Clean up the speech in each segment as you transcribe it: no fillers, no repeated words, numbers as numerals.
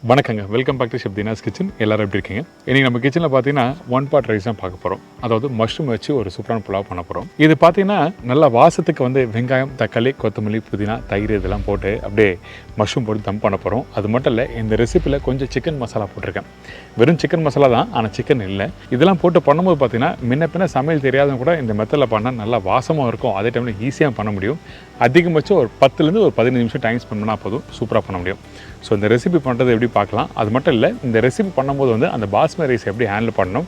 வணக்கங்க, welcome back to chef Deena's kitchen. எல்லாரும் எப்படி இருக்கீங்க? இன்னைக்கு நம்ம கிச்சனில் பார்த்தீங்கன்னா ஒன் பாட் ரைஸ் தான் பார்க்க போகிறோம். அதாவது மஷ்ரூம் வச்சு ஒரு சூப்பரான புலாவ் பண்ண போகிறோம். இது பார்த்தீங்கன்னா நல்லா வாசத்துக்கு வெங்காயம், தக்காளி, கொத்தமல்லி, புதினா, தயிர் இதெல்லாம் போட்டு அப்படியே மஷ்ரூம் போட்டு தம் பண்ண போகிறோம். அது மட்டும் இல்லை, இந்த ரெசிப்பியில் கொஞ்சம் சிக்கன் மசாலா போட்டிருக்கேன். வெறும் சிக்கன் மசாலா தான், ஆனால் சிக்கன் இல்லை. இதெல்லாம் போட்டு பண்ணும்போது பார்த்தீங்கன்னா முன்ன பின்ன சமையல் தெரியாதவங்க கூட இந்த மெத்தடில் பண்ணால் நல்லா வாசமாக இருக்கும். அதே டைமில் ஈஸியாக பண்ண முடியும். அதிகபட்சம் ஒரு 10லேருந்து ஒரு 15 நிமிஷம் டைம் ஸ்பெண்ட் பண்ணால் போதும், சூப்பராக பண்ண முடியும். ஸோ இந்த ரெசிபி பண்ணுறது எப்படி பார்க்கலாம். அது மட்டும் இல்லை, இந்த ரெசிபி பண்ணும்போது அந்த பாஸ்மதி ரைஸ் எப்படி ஹேண்டில் பண்ணணும்,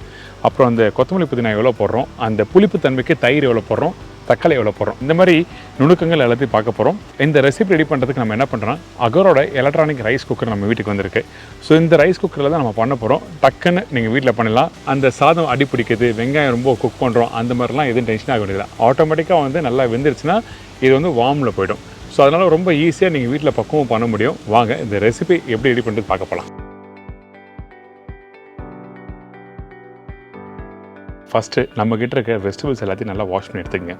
அப்புறம் அந்த கொத்தமல்லி புதினா எவ்வளோ போடுறோம், அந்த புளிப்பு தன்மைக்கு தயிர் எவ்வளோ போடுறோம், தக்காளி எவ்வளோ போடுறோம், இந்த மாதிரி நுணுக்கங்கள் எல்லாத்தையும் பார்க்க போகிறோம். இந்த ரெசிபி ரெடி பண்ணுறதுக்கு நம்ம என்ன பண்ணுறோம், அகரோட எலக்ட்ரானிக் ரைஸ் குக்கர் நம்ம வீட்டுக்கு வந்திருக்கு. ஸோ இந்த ரைஸ் குக்கரில் தான் நம்ம பண்ண போகிறோம். டக்குன்னு நீங்கள் வீட்டில் பண்ணலாம். அந்த சாதம் அடி பிடிக்குது, வெங்காயம் ரொம்ப குக் பண்ணுறோம், அந்த மாதிரிலாம் எதுவும் டென்ஷன் ஆக வேண்டியது. ஆட்டோமேட்டிக்காக நல்லா வெந்துருச்சுன்னா இது வார்மில் போயிடும். ஸோ அதனால் ரொம்ப ஈஸியாக நீங்கள் வீட்டில் பக்குவம் பண்ண முடியும். வாங்க இந்த ரெசிபி எப்படி ரெடி பண்ணுறது பார்க்க போகலாம். ஃபஸ்ட்டு நம்மக்கிட்ட இருக்க வெஜிடபிள்ஸ் எல்லாத்தையும் நல்லா வாஷ் பண்ணி எடுத்துக்கங்க.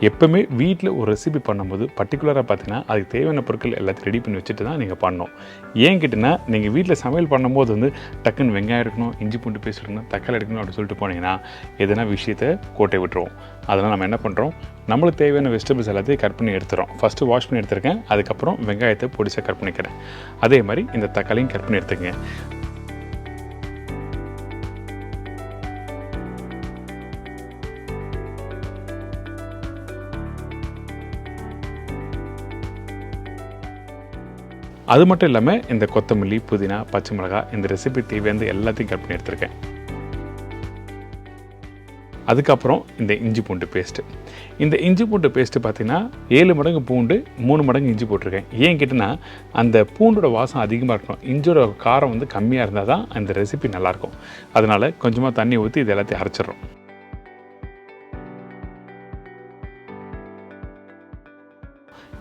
எப்போவுமே வீட்டில் ஒரு ரெசிபி பண்ணும்போது பர்டிகுலராக பார்த்தீங்கன்னா அதுக்கு தேவையான பொருட்கள் எல்லாத்தையும் ரெடி பண்ணி வச்சுட்டு தான் நீங்கள் பண்ணணும். ஏன் கேட்டிங்கன்னா, நீங்கள் வீட்டில் சமையல் பண்ணும்போது டக்குன்னு வெங்காயம் எடுக்கணும், இஞ்சி பூண்டு பேஸ்ட் எடுக்கணும், தக்காளி எடுக்கணும் அப்படின்னு சொல்லிட்டு போனீங்கன்னா எதனா விஷயத்தை கோட்டை விட்டுருவோம். அதனால் நம்ம என்ன பண்ணுறோம், நம்மளுக்கு தேவையான வெஜிடபிள்ஸ் எல்லாத்தையும் கட் பண்ணி எடுத்துகிறோம். ஃபஸ்ட்டு வாஷ் பண்ணி எடுத்துருக்கேன், அதுக்கப்புறம் வெங்காயத்தை பொடிசாக கட் பண்ணிக்கிறேன். அதே மாதிரி இந்த தக்காளியும் கட் பண்ணி எடுத்துக்கங்க. அது மட்டும் இல்லாமல் இந்த கொத்தமல்லி, புதினா, பச்சை மிளகாய், இந்த ரெசிபி தேவையான எல்லாத்தையும் கட் பண்ணி எடுத்துருக்கேன். அதுக்கப்புறம் இந்த இஞ்சி பூண்டு பேஸ்ட்டு. இந்த இஞ்சி பூண்டு பேஸ்ட்டு பார்த்திங்கன்னா 7 மடங்கு பூண்டு, 3 மடங்கு இஞ்சி போட்டிருக்கேன். ஏன் கேட்டிங்கன்னா, அந்த பூண்டோட வாசம் அதிகமாக இருக்கணும். இஞ்சியோட காரம் கம்மியாக இருந்தால் தான் அந்த ரெசிபி நல்லாயிருக்கும். அதனால் கொஞ்சமாக தண்ணி ஊற்றி இது எல்லாத்தையும் அரைச்சிட்றோம்.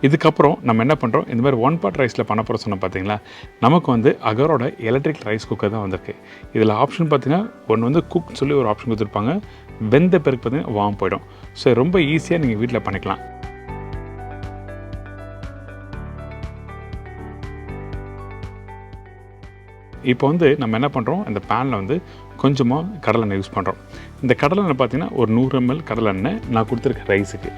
இதுக்கப்புறம் நம்ம என்ன பண்ணுறோம், இந்த மாதிரி ஒன் பாட் ரைஸில் பண்ண போகிற சொன்னால் பார்த்தீங்களா, நமக்கு அகரோட எலக்ட்ரிக் ரைஸ் குக்கர் தான் வந்திருக்கு. இதில் ஆப்ஷன் பார்த்தீங்கன்னா ஒன்று குக் சொல்லி ஒரு ஆப்ஷன் கொடுத்துருப்பாங்க. வெந்த பிறகு பார்த்தீங்கன்னா வார்ம் போயிடும். ஸோ ரொம்ப ஈஸியாக நீங்கள் வீட்டில் பண்ணிக்கலாம். இப்போ நம்ம என்ன பண்ணுறோம், இந்த பேனில் கொஞ்சமாக கடலெண்ணெய் யூஸ் பண்ணுறோம். இந்த கடலெண்ணெய் பார்த்தீங்கன்னா ஒரு 100 ml கடலெண்ணெய் நான் கொடுத்துருக்க ரைஸுக்கு.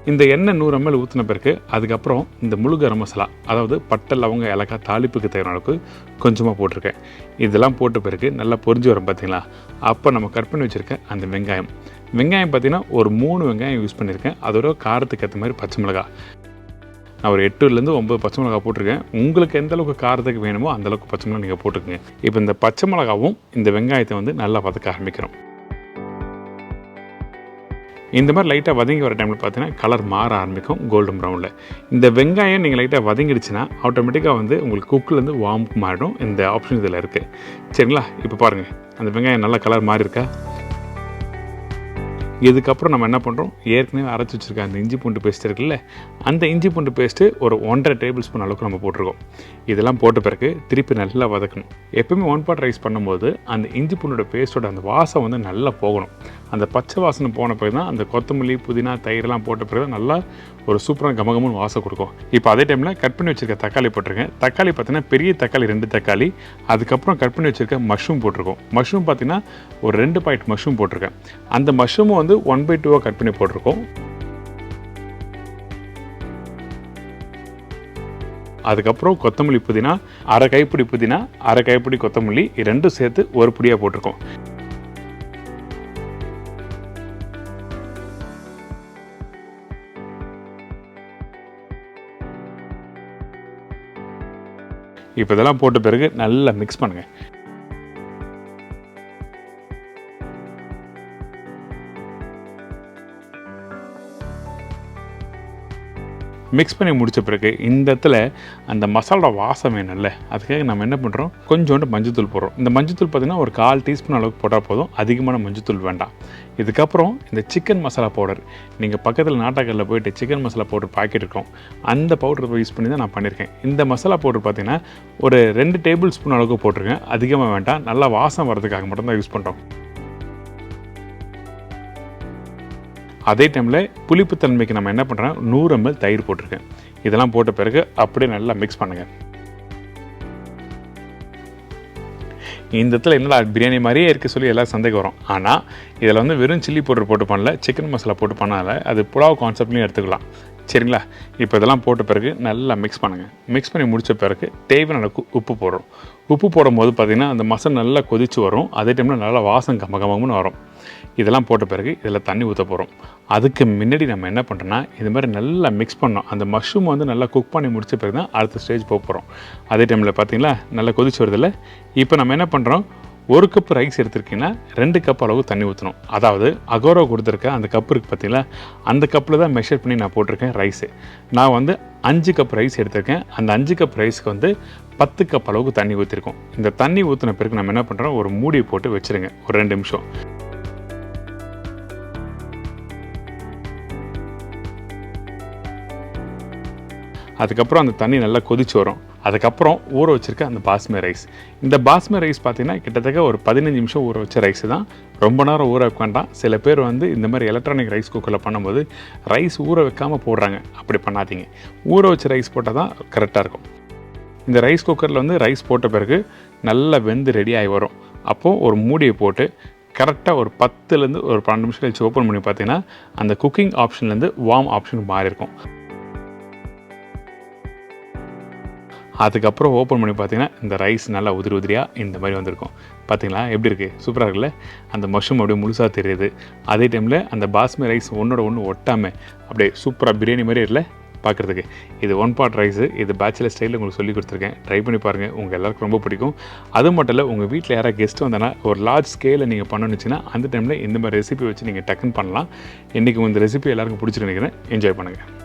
இந்த எண்ணெய் 100 ml ஊற்றின பிறகு அதுக்கப்புறம் இந்த முழு கரம் மசாலா, அதாவது பட்டை, லவங்க, ஏலக்காய், தாளிப்புக்கு தேவையான அளவுக்கு கொஞ்சமாக போட்டிருக்கேன். இதெல்லாம் போட்ட பிறகு நல்லா பொரிஞ்சு வரும் பார்த்தீங்களா. அப்போ நம்ம கட் பண்ணி வச்சுருக்கேன் அந்த வெங்காயம் பார்த்திங்கன்னா ஒரு 3 வெங்காயம் யூஸ் பண்ணியிருக்கேன். அதோட காரத்துக்கு ஏற்ற மாதிரி பச்சை மிளகாய் நான் ஒரு 8லேருந்து 9 பச்சை மிளகாய் போட்டிருக்கேன். உங்களுக்கு எந்த அளவுக்கு காரத்துக்கு வேணுமோ அந்தளவுக்கு பச்சை மிளகாய் நீங்கள் போட்டுக்கோங்க. இப்போ இந்த பச்சை மிளகாவும் இந்த வெங்காயத்தை நல்லா வதக்க ஆரம்பிக்கிறோம். இந்த மாதிரி லைட்டாக வதங்கி வர டைமில் பார்த்தீங்கன்னா கலர் மாற ஆரம்பிக்கும், கோல்டன் ப்ரௌனில். இந்த வெங்காயம் நீங்கள் லைட்டாக வதங்கிடுச்சுன்னா ஆட்டோமேட்டிக்காக உங்களுக்கு குக்கிலேருந்து வார்ம் மாறிடும். இந்த ஆப்ஷன் இதில் இருக்குது. சரிங்களா? இப்போ பாருங்கள், அந்த வெங்காயம் நல்லா கலர் மாறி இருக்கா. இதுக்கப்புறம் நம்ம என்ன பண்ணுறோம், ஏற்கனவே அரைச்சி வச்சுருக்க அந்த இஞ்சி பூண்டு பேஸ்ட் இருக்குல்ல, அந்த இஞ்சி பூண்டு பேஸ்ட்டு ஒரு 1.5 டேபிள் ஸ்பூன் அளவுக்கு நம்ம போட்டிருக்கோம். இதெல்லாம் போட்ட பிறகு திருப்பி நல்லா வதக்கணும். எப்பவுமே ஒன் பாட் ரைஸ் பண்ணும்போது அந்த இஞ்சி பூண்டோட பேஸ்ட்டோட அந்த வாசம் நல்லா போகணும். அந்த பச்சை வாசனை போன பிறகு தான் அந்த கொத்தமல்லி, புதினா, தயிரெல்லாம் போட்ட பிறகு நல்லா ஒரு சூப்பராக கமகமுன்னு வாசம் கொடுக்கும். இப்போ அதே டைமில் கட் பண்ணி வச்சுருக்க தக்காளி போட்டிருக்கேன். தக்காளி பார்த்தீங்கன்னா பெரிய தக்காளி 2 தக்காளி, அதுக்கப்புறம் கட் பண்ணி வச்சுருக்க மஷ்ரூம் போட்டிருக்கோம். மஷ்ரூம் பார்த்தீங்கன்னா ஒரு 2 பாக்கெட் மஷ்ரூம் போட்டிருக்கேன். அந்த மஷ்ரூமும் 1/2 கட் பண்ணி போட்டிருக்கோம். அதுக்கப்புறம் கொத்தமல்லி, புதினா, அரை கைப்பிடி புதினா, அரை கைப்பிடி கொத்தமல்லி, ரெண்டும் சேர்த்து ஒரு பிடியாக போட்டிருக்கோம். இப்போ இதெல்லாம் போட்ட பிறகு நல்லா மிக்ஸ் பண்ணுங்கள். மிக்ஸ் பண்ணி முடித்த பிறகு இந்த இடத்துல அந்த மசாலோட வாசம் வேணும்ல, அதுக்காக நம்ம என்ன பண்ணுறோம், கொஞ்சோண்டு மஞ்சத்தூள் போடுறோம். இந்த மஞ்சத்தூள் பார்த்திங்கன்னா ஒரு 1/4 டீஸ்பூன் அளவுக்கு போட்டால் போதும், அதிகமான மஞ்சத்தூள் வேண்டாம். இதுக்கப்புறம் இந்த சிக்கன் மசாலா பவுடர், நீங்கள் பக்கத்தில் நாட்டாக்கல்ல போய்ட்டு சிக்கன் மசாலா பவுடர் பாக்கெட் இருக்கும், அந்த பவுடர் யூஸ் பண்ணி தான் நான் பண்ணியிருக்கேன். இந்த மசாலா பவுடர் பார்த்திங்கன்னா ஒரு 2 டேபிள் ஸ்பூன் அளவுக்கு போட்டிருக்கேன், அதிகமாக வேண்டாம், நல்லா வாசம் வரதுக்காக மட்டும்தான் யூஸ் பண்ணுறோம். அதே டைமில் புளிப்புத்தன்மைக்கு நம்ம என்ன பண்ணுறோம், 100 ml தயிர் போட்டிருக்கேன். இதெல்லாம் போட்ட பிறகு அப்படியே நல்லா மிக்ஸ் பண்ணுங்கள். இந்த இடத்துல என்னடா பிரியாணி மாதிரியே இருக்க சொல்லி எல்லாம் சந்தேகம் வரும். ஆனால் இதில் வந்து வெறும் சில்லி பவுடர் போட்டு பண்ணல, சிக்கன் மசாலா போட்டு பண்ணால அது புலாவ் கான்செப்ட்லையும் எடுத்துக்கலாம். சரிங்களா? இப்போ இதெல்லாம் போட்ட பிறகு நல்லா மிக்ஸ் பண்ணுங்கள். மிக்ஸ் பண்ணி முடித்த பிறகு தேவையான உப்பு போடுறோம். உப்பு போடும்போது பார்த்திங்கன்னா அந்த மசாலா நல்லா கொதித்து வரும். அதே டைமில் நல்லா வாசம் கமகமன்னு வரும். இதெல்லாம் போட்ட பிறகு இதில் தண்ணி ஊற்ற போகிறோம். அதுக்கு முன்னாடி நம்ம என்ன பண்ணுறோன்னா இது மாதிரி நல்லா மிக்ஸ் பண்ணோம். அந்த மஷ்ரூம் வந்து நல்லா குக் பண்ணி முடித்த பிறகு தான் அடுத்த ஸ்டேஜ் போக போகிறோம். அதே டைமில் பார்த்திங்களா நல்லா கொதிச்சு வருதில்ல. இப்போ நம்ம என்ன பண்ணுறோம், 1 கப் ரைஸ் எடுத்துருக்கீங்கன்னா 2 கப் அளவு தண்ணி ஊற்றணும். அதாவது அகோரா கொடுத்துருக்க அந்த கப் இருக்குது பார்த்தீங்களா, அந்த கப்பில் தான் மெஷர் பண்ணி நான் போட்டிருக்கேன் ரைஸு. நான் வந்து 5 கப் ரைஸ் எடுத்திருக்கேன். அந்த 5 கப் ரைஸ்க்கு வந்து 10 கப் அளவுக்கு தண்ணி ஊற்றிருக்கோம். இந்த தண்ணி ஊற்றின பிறகு நம்ம என்ன பண்ணுறோம், ஒரு மூடியை போட்டு வச்சுருங்க ஒரு 2 நிமிஷம். அதுக்கப்புறம் அந்த தண்ணி நல்லா கொதிச்சு வரும். அதுக்கப்புறம் ஊற வச்சுருக்க அந்த பாஸ்மதி ரைஸ். இந்த பாஸ்மதி ரைஸ் பார்த்திங்கன்னா கிட்டத்தட்ட ஒரு 15 நிமிஷம் ஊற வச்ச ரைஸ் தான். ரொம்ப நேரம் ஊற வைக்க வேண்டாம். சில பேர் வந்து இந்த மாதிரி எலக்ட்ரானிக் ரைஸ் குக்கரில் பண்ணும்போது ரைஸ் ஊற வைக்காமல் போடுறாங்க. அப்படி பண்ணாதீங்க. ஊற வச்ச ரைஸ் போட்டால் தான் கரெக்டாக இருக்கும். இந்த ரைஸ் குக்கரில் வந்து ரைஸ் போட்ட பிறகு நல்லா வெந்து ரெடி ஆகி வரும். அப்போது ஒரு மூடியை போட்டு கரெக்டாக ஒரு 10லேருந்து ஒரு 12 நிமிஷம் கழிச்சு ஓப்பன் பண்ணி பார்த்தீங்கன்னா அந்த குக்கிங் ஆப்ஷன்லேருந்து வார்ம் ஆப்ஷனுக்கு மாறி இருக்கும். அதுக்கப்புறம் ஓப்பன் பண்ணி பார்த்தீங்கன்னா இந்த ரைஸ் நல்லா உதிரியாக இந்த மாதிரி வந்திருக்கும். பார்த்தீங்களா எப்படி இருக்குது? சூப்பராக இருக்குல்ல? அந்த மஷ்ரூம் அப்படியே முழுசாக தெரியுது. அதே டைமில் அந்த பாஸ்மதி ரைஸ் ஒன்றோட ஒன்று ஒட்டாமல் அப்படியே சூப்பராக பிரியாணி மாதிரி இல்லை பார்க்குறதுக்கு. இது 1 பாட் ரைஸு. இது பேச்சுலர் ஸ்டைலில் உங்களுக்கு சொல்லி கொடுத்துருக்கேன். ட்ரை பண்ணி பாருங்கள். உங்கள் எல்லாருக்கும் ரொம்ப பிடிக்கும். அது மட்டும் இல்லை, உங்கள் வீட்டில் யாராவது கெஸ்ட் வந்தோன்னா ஒரு லார்ஜ் ஸ்கேலில் நீங்கள் பண்ணணுச்சுன்னா அந்த டைமில் இந்த மாதிரி ரெசிபி வச்சு நீங்கள் டக்குன்னு பண்ணலாம். இன்றைக்கி இந்த ரெசிபி எல்லாருக்கும் பிடிச்சிட்டு நினைக்கிறேன். என்ஜாய் பண்ணுங்கள்.